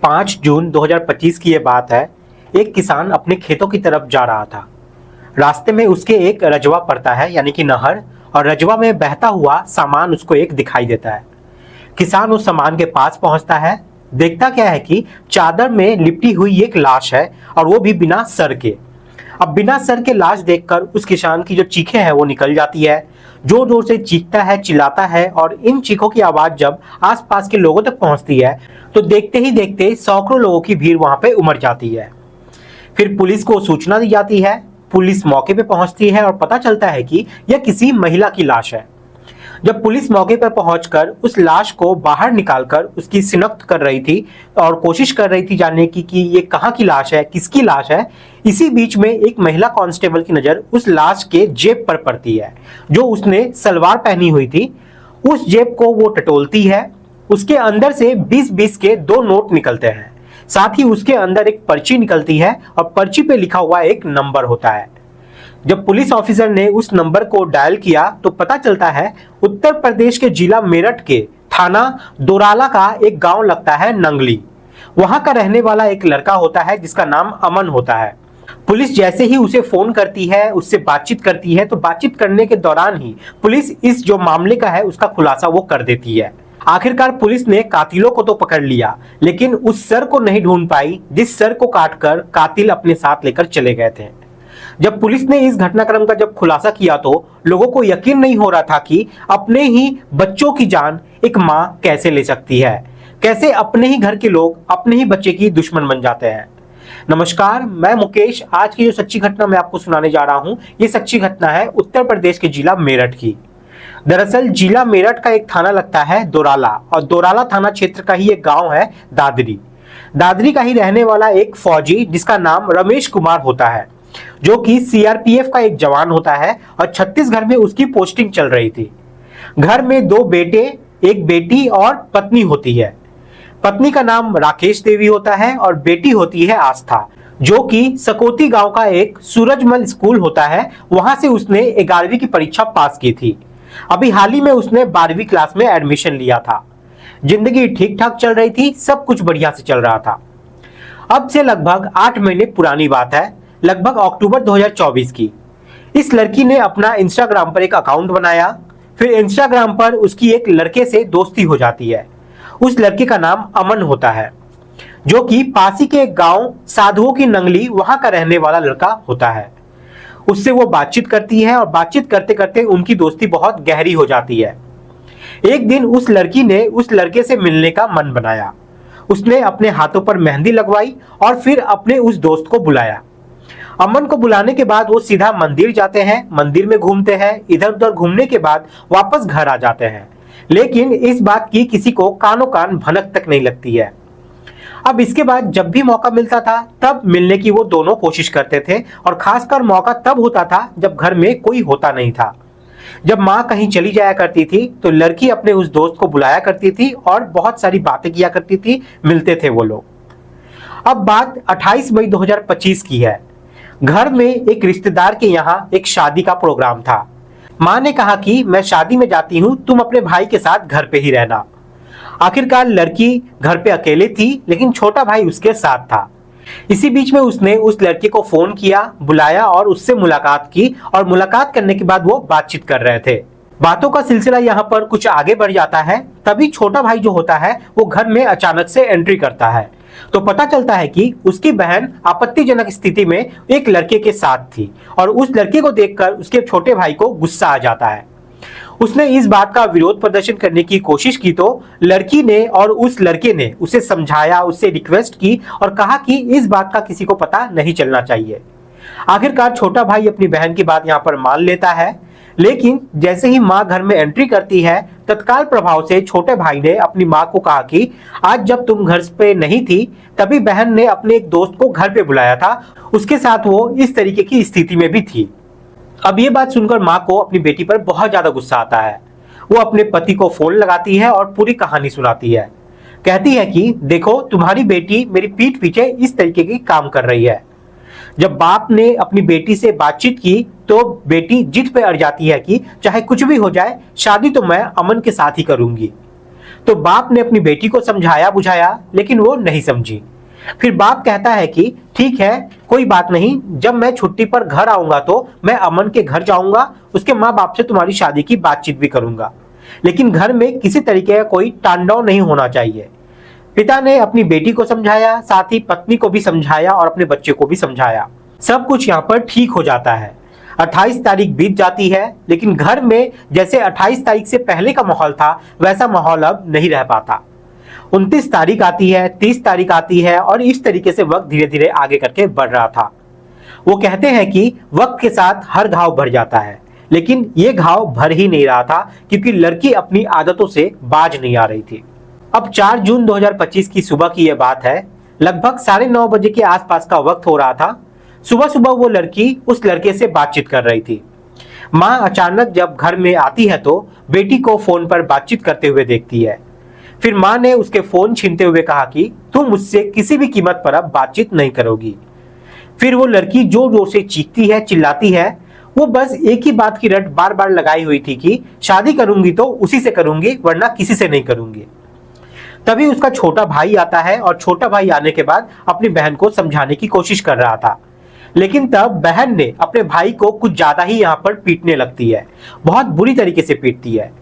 5 जून 2025 की ये बात है। एक किसान अपने खेतों की तरफ जा रहा था। रास्ते में उसके एक रजवा पड़ता है, यानी कि नहर, और रजवा में बहता हुआ सामान उसको एक दिखाई देता है। किसान उस सामान के पास पहुंचता है। देखता क्या है कि चादर में लिपटी हुई एक लाश है, और वो भी बिना सर के। अब बिना सर के लाश देखकर उस किसान की जो चीखें हैं वो निकल जाती है। जोर जोर से चीखता है, चिल्लाता है, और इन चीखों की आवाज जब आसपास के लोगों तक पहुंचती है तो देखते ही देखते सैकड़ों लोगों की भीड़ वहां पे उमड़ जाती है। फिर पुलिस को सूचना दी जाती है। पुलिस मौके पे पहुंचती है और पता चलता है कि यह किसी महिला की लाश है। जब पुलिस मौके पर पहुंचकर उस लाश को बाहर निकालकर उसकी शिनाख्त कर रही थी और कोशिश कर रही थी जानने की कि ये कहाँ की लाश है, किसकी लाश है, इसी बीच में एक महिला कांस्टेबल की नजर उस लाश के जेब पर पड़ती है, जो उसने सलवार पहनी हुई थी। उस जेब को वो टटोलती है। उसके अंदर से 20-20 के 2 नोट निकलते हैं। साथ ही उसके अंदर एक पर्ची निकलती है, और पर्ची पे लिखा हुआ एक नंबर होता है। जब पुलिस ऑफिसर ने उस नंबर को डायल किया तो पता चलता है उत्तर प्रदेश के जिला मेरठ के थाना दोराला का एक गांव लगता है नंगली। वहां का रहने वाला एक लड़का होता है जिसका नाम अमन होता है। पुलिस जैसे ही उसे फोन करती है, उससे बातचीत करती है, तो बातचीत करने के दौरान ही पुलिस इस जो मामले का है उसका खुलासा वो कर देती है। आखिरकार पुलिस ने कातिलों को तो पकड़ लिया, लेकिन उस सर को नहीं ढूंढ पाई जिस सर को काटकर कातिल अपने साथ लेकर चले गए थे। जब पुलिस ने इस घटनाक्रम का जब खुलासा किया तो लोगों को यकीन नहीं हो रहा था कि अपने ही बच्चों की जान एक मां कैसे ले सकती है, कैसे अपने ही घर के लोग अपने ही बच्चे की दुश्मन बन जाते हैं। नमस्कार, मैं मुकेश। आज की जो सच्ची घटना मैं आपको सुनाने जा रहा हूं, ये सच्ची घटना है उत्तर प्रदेश के जिला मेरठ की। दरअसल जिला मेरठ का एक थाना लगता है दोराला, और दोराला थाना क्षेत्र का ही एक गांव है दादरी। दादरी का ही रहने वाला एक फौजी जिसका नाम रमेश कुमार होता है, जो कि सीआरपीएफ का एक जवान होता है, और छत्तीसगढ़ में उसकी पोस्टिंग चल रही थी। घर में 2 बेटे, एक बेटी और पत्नी होती है। पत्नी का नाम राकेश देवी होता है और बेटी होती है आस्था, जो कि सकोती गांव का एक सूरजमल स्कूल होता है, वहां से उसने 11वीं की परीक्षा पास की थी। अभी हाल ही में उसने 12वीं क्लास में एडमिशन लिया था। जिंदगी ठीक ठाक चल रही थी, सब कुछ बढ़िया से चल रहा था। अब से लगभग 8 महीने पुरानी बात है, लगभग अक्टूबर 2024 की। इस लड़की ने अपना इंस्टाग्राम पर एक अकाउंट बनाया। फिर इंस्टाग्राम पर उसकी एक लड़के से दोस्ती हो जाती है। उस लड़के का नाम अमन होता है, जो कि पासी के एक गांव साधुओं की नंगली वहां का रहने वाला लड़का होता है। उससे वो बातचीत करती है, और बातचीत करते करते उनकी दोस्ती बहुत गहरी हो जाती है। एक दिन उस लड़की ने उस लड़के से मिलने का मन बनाया। उसने अपने हाथों पर मेहंदी लगवाई और फिर अपने उस दोस्त को बुलाया। अमन को बुलाने के बाद वो सीधा मंदिर जाते हैं, मंदिर में घूमते हैं, इधर उधर घूमने के बाद वापस घर आ जाते हैं। लेकिन इस बात की किसी को कानो कान भनक तक नहीं लगती है। अब इसके बाद जब भी मौका मिलता था तब मिलने की वो दोनों कोशिश करते थे, और खासकर मौका तब होता था जब घर में कोई होता नहीं था। जब माँ कहीं चली जाया करती थी तो लड़की अपने उस दोस्त को बुलाया करती थी और बहुत सारी बातें किया करती थी, मिलते थे वो लोग। अब बात 28 मई 2025 की है। घर में एक रिश्तेदार के यहाँ एक शादी का प्रोग्राम था। माँ ने कहा कि मैं शादी में जाती हूँ, तुम अपने भाई के साथ घर पे ही रहना। आखिरकार लड़की घर पे अकेले थी, लेकिन छोटा भाई उसके साथ था। इसी बीच में उसने उस लड़के को फोन किया, बुलाया और उससे मुलाकात की, और मुलाकात करने के बाद वो बातचीत कर रहे थे। बातों का सिलसिला यहाँ पर कुछ आगे बढ़ जाता है। तभी छोटा भाई जो होता है वो घर में अचानक से एंट्री करता है, तो पता चलता है कि उसकी बहन आपत्तिजनक स्थिति में एक लड़के के साथ थी, और उस लड़के को देखकर उसके छोटे भाई को गुस्सा आ जाता है। उसने इस बात का विरोध प्रदर्शन करने की कोशिश की तो लड़की ने और उस लड़के ने उसे समझाया, उससे रिक्वेस्ट की और कहा कि इस बात का किसी को पता नहीं चलना चाहिए। आखिरकार छोटा भाई अपनी बहन की बात यहाँ पर मान लेता है, लेकिन जैसे ही माँ घर में एंट्री करती है तत्काल प्रभाव से छोटे भाई ने अपनी माँ को कहा कि आज जब तुम घर पे नहीं थी तभी बहन ने अपने एक दोस्त को घर पे बुलाया था, उसके साथ वो इस तरीके की स्थिति में भी थी। अब ये बात सुनकर माँ को अपनी बेटी पर बहुत ज्यादा गुस्सा आता है। वो अपने पति को फोन लगाती है और पूरी कहानी सुनाती है। कहती है कि देखो, तुम्हारी बेटी मेरी पीठ पीछे इस तरीके की काम कर रही है। जब बाप ने अपनी बेटी से बातचीत की तो बेटी जिद पे अड़ जाती है कि चाहे कुछ भी हो जाए, शादी तो मैं अमन के साथ ही करूंगी। तो बाप ने अपनी बेटी को समझाया बुझाया, लेकिन वो नहीं समझी। फिर बाप कहता है कि ठीक है, कोई बात नहीं, जब मैं छुट्टी पर घर आऊंगा तो मैं अमन के घर जाऊंगा, उसके माँ बाप से तुम्हारी शादी की बातचीत भी करूंगा, लेकिन घर में किसी तरीके का कोई तांडव नहीं होना चाहिए। पिता ने अपनी बेटी को समझाया, साथ ही पत्नी को भी समझाया और अपने बच्चे को भी समझाया। सब कुछ यहाँ पर ठीक हो जाता है। 28 तारीख बीत जाती है, लेकिन घर में जैसे 28 तारीख से पहले का माहौल था वैसा माहौल अब नहीं रह पाता। 29 तारीख आती है, 30 तारीख आती है और इस तरीके से वक्त धीरे धीरे आगे करके बढ़ रहा था। वो कहते हैं कि वक्त के साथ हर घाव भर जाता है, लेकिन ये घाव भर ही नहीं रहा था क्योंकि लड़की अपनी आदतों से बाज नहीं आ रही थी। अब 4 जून 2025 की सुबह की यह बात है। लगभग 9:30 बजे के आसपास का वक्त हो रहा था। सुबह सुबह वो लड़की उस लड़के से बातचीत कर रही थी। माँ अचानक जब घर में आती है तो बेटी को फोन पर बातचीत करते हुए देखती है। फिर माँ ने उसके फोन छीनते हुए कहा कि तुम मुझसे किसी भी कीमत पर अब बातचीत नहीं करोगी। फिर वो लड़की जोर जोर से चीखती है, चिल्लाती है। वो बस एक ही बात की रट बार बार लगाई हुई थी कि शादी करूंगी तो उसी से करूंगी, वरना किसी से नहीं करूंगी। तभी उसका छोटा भाई आता है और छोटा भाई आने के बाद अपनी बहन को समझाने की कोशिश कर रहा था, लेकिन तब बहन ने अपने भाई को कुछ ज्यादा ही यहाँ पर पीटने लगती है। बहुत बुरी तरीके से पीटती है।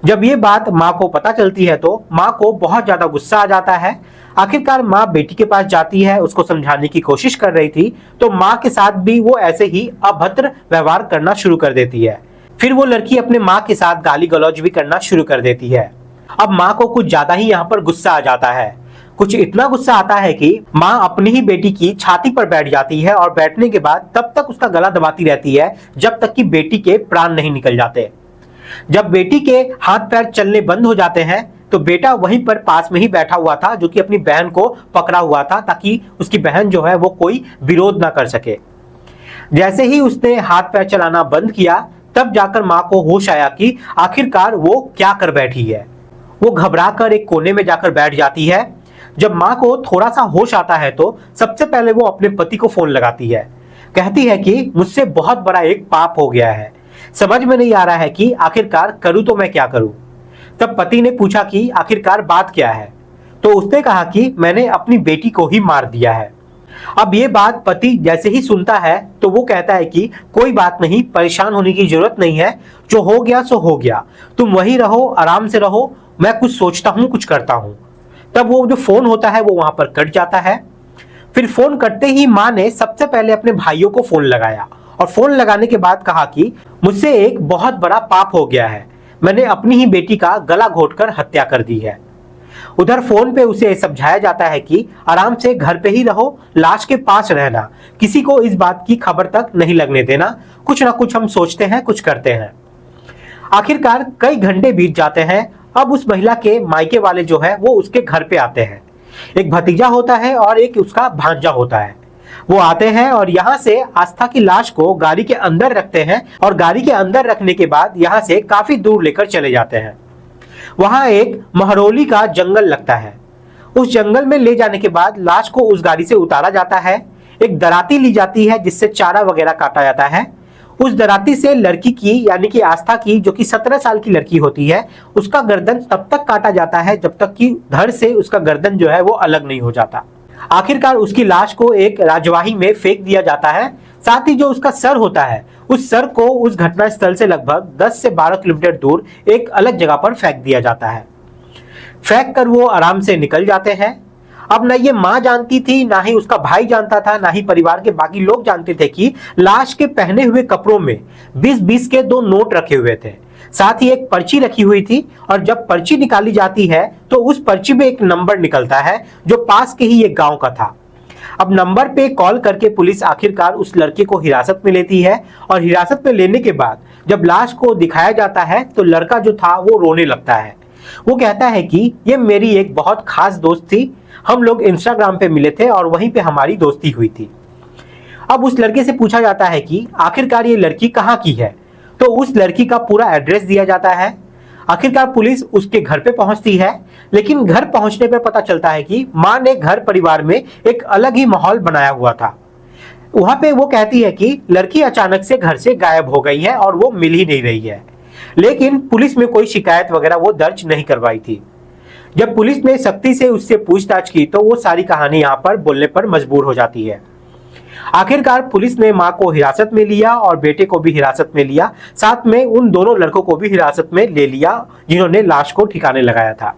जब ये बात माँ को पता चलती है तो माँ को बहुत ज्यादा गुस्सा आ जाता है। आखिरकार माँ बेटी के पास जाती है, उसको समझाने की कोशिश कर रही थी तो माँ के साथ भी वो ऐसे ही अभद्र व्यवहार करना शुरू कर देती है। फिर वो लड़की अपने माँ के साथ गाली गलौज भी करना शुरू कर देती है। अब माँ को कुछ ज्यादा ही यहाँ पर गुस्सा आ जाता है। कुछ इतना गुस्सा आता है कि माँ अपनी ही बेटी की छाती पर बैठ जाती है और बैठने के बाद तब तक उसका गला दबाती रहती है जब तक कि बेटी के प्राण नहीं निकल जाते। जब बेटी के हाथ पैर चलने बंद हो जाते हैं तो बेटा वहीं पर पास में ही बैठा हुआ था, जो कि अपनी बहन को पकड़ा हुआ था ताकि उसकी बहन जो है वो कोई विरोध ना कर सके। जैसे ही उसने हाथ पैर चलाना बंद किया तब जाकर माँ को होश आया कि आखिरकार वो क्या कर बैठी है। वो घबराकर एक कोने में जाकर बैठ जाती है। जब माँ को थोड़ा सा होश आता है तो सबसे पहले वो अपने पति को फोन लगाती है। कहती है कि मुझसे बहुत बड़ा एक पाप हो गया है, समझ में नहीं आ रहा है कि आखिरकार करूं तो मैं क्या करूं। तब पति ने पूछा कि आखिरकार बात क्या है, तो उसने कहा कि मैंने अपनी बेटी को ही मार दिया है। अब ये बात पति जैसे ही सुनता है तो वो कहता है कि कोई बात नहीं, परेशान होने की जरूरत नहीं है, जो हो गया सो हो गया, तुम वहीं रहो, आराम से रहो, मैं कुछ सोचता हूं, कुछ करता हूं। तब वो जो फोन होता है वो वहां पर कट जाता है। फिर फोन कटते ही माँ ने सबसे पहले अपने भाइयों को फोन लगाया और फोन लगाने के बाद कहा कि मुझसे एक बहुत बड़ा पाप हो गया है, मैंने अपनी ही बेटी का गला घोटकर हत्या कर दी है। उधर फोन पे उसे समझाया जाता है कि आराम से घर पे ही रहो, लाश के पास रहना, किसी को इस बात की खबर तक नहीं लगने देना, कुछ ना कुछ हम सोचते हैं, कुछ करते हैं। आखिरकार कई घंटे बीत जाते हैं। अब उस महिला के मायके वाले जो है वो उसके घर पे आते हैं। एक भतीजा होता है और एक उसका भांजा होता है। वो आते हैं और यहाँ से आस्था की लाश को गाड़ी के अंदर रखते हैं और गाड़ी के अंदर रखने के बाद यहाँ से काफी दूर लेकर चले जाते हैं। वहां एक महरौली का जंगल लगता है। उस जंगल में ले जाने के बाद लाश को उस गाड़ी से उतारा जाता है। एक दराती ली जाती है जिससे चारा वगैरह काटा जाता है। उस दराती से लड़की की यानी कि आस्था की, जो कि 17 साल की लड़की होती है, उसका गर्दन तब तक काटा जाता है जब तक कि धड़ से उसका गर्दन जो है वो अलग नहीं हो जाता। आखिरकार उसकी लाश को एक राजवाही में फेंक दिया जाता है। साथ ही जो उसका सर होता है उस सर को उस घटना स्थल से लगभग 10 से 12 किलोमीटर दूर एक अलग जगह पर फेंक दिया जाता है। फेंक कर वो आराम से निकल जाते हैं। अब ना ये माँ जानती थी, ना ही उसका भाई जानता था, ना ही परिवार के बाकी लोग जानते थे कि लाश के पहने हुए कपड़ों में 20-20 के 2 नोट रखे हुए थे। साथ ही एक पर्ची रखी हुई थी और जब पर्ची निकाली जाती है तो उस पर्ची में एक नंबर निकलता है जो पास के ही एक गांव का था। अब नंबर पे कॉल करके पुलिस आखिरकार उस लड़के को हिरासत में लेती है और हिरासत में लेने के बाद जब लाश को दिखाया जाता है तो लड़का जो था वो रोने लगता है। वो कहता है कि ये मेरी एक बहुत खास दोस्त थी, हम लोग इंस्टाग्राम पे मिले थे और वहीं पे हमारी दोस्ती हुई थी। अब उस लड़के से पूछा जाता है कि आखिरकार ये लड़की कहाँ की है, तो उस लड़की का पूरा एड्रेस दिया जाता है। आखिरकार पुलिस उसके घर पे पहुंचती है, लेकिन घर पहुंचने पर पता चलता है कि माँ ने घर परिवार में एक अलग ही माहौल बनाया हुआ था। वहां पे वो कहती है कि लड़की अचानक से घर से गायब हो गई है और वो मिल ही नहीं रही है, लेकिन पुलिस में कोई शिकायत वगैरह वो दर्ज नहीं करवाई थी। जब पुलिस ने सख्ती से उससे पूछताछ की तो वो सारी कहानी यहाँ पर बोलने पर मजबूर हो जाती है। आखिरकार पुलिस ने मां को हिरासत में लिया और बेटे को भी हिरासत में लिया, साथ में उन दोनों लड़कों को भी हिरासत में ले लिया जिन्होंने लाश को ठिकाने लगाया था।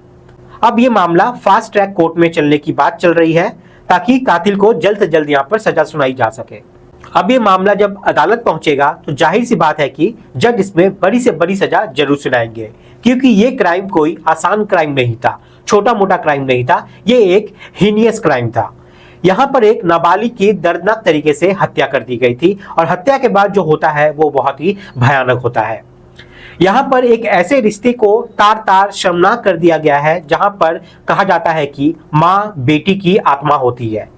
अब ये मामला फास्ट ट्रैक कोर्ट में चलने की बात चल रही है ताकि कातिल को जल्द से जल्द यहाँ पर सजा सुनाई जा सके। अब ये मामला जब अदालत पहुंचेगा तो जाहिर सी बात है कि जज इसमें बड़ी से बड़ी सजा जरूर सुनाएंगे, क्योंकि ये क्राइम कोई आसान क्राइम नहीं था, छोटा मोटा क्राइम नहीं था, ये एक हीनियस क्राइम था। यहाँ पर एक नाबालिग की दर्दनाक तरीके से हत्या कर दी गई थी और हत्या के बाद जो होता है वो बहुत ही भयानक होता है। यहाँ पर एक ऐसे रिश्ते को तार तार शर्मनाक कर दिया गया है जहां पर कहा जाता है कि माँ बेटी की आत्मा होती है।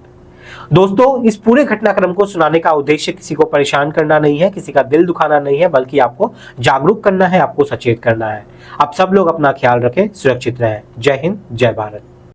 दोस्तों, इस पूरे घटनाक्रम को सुनाने का उद्देश्य किसी को परेशान करना नहीं है, किसी का दिल दुखाना नहीं है, बल्कि आपको जागरूक करना है, आपको सचेत करना है। आप सब लोग अपना ख्याल रखें, सुरक्षित रहें। जय हिंद, जय भारत।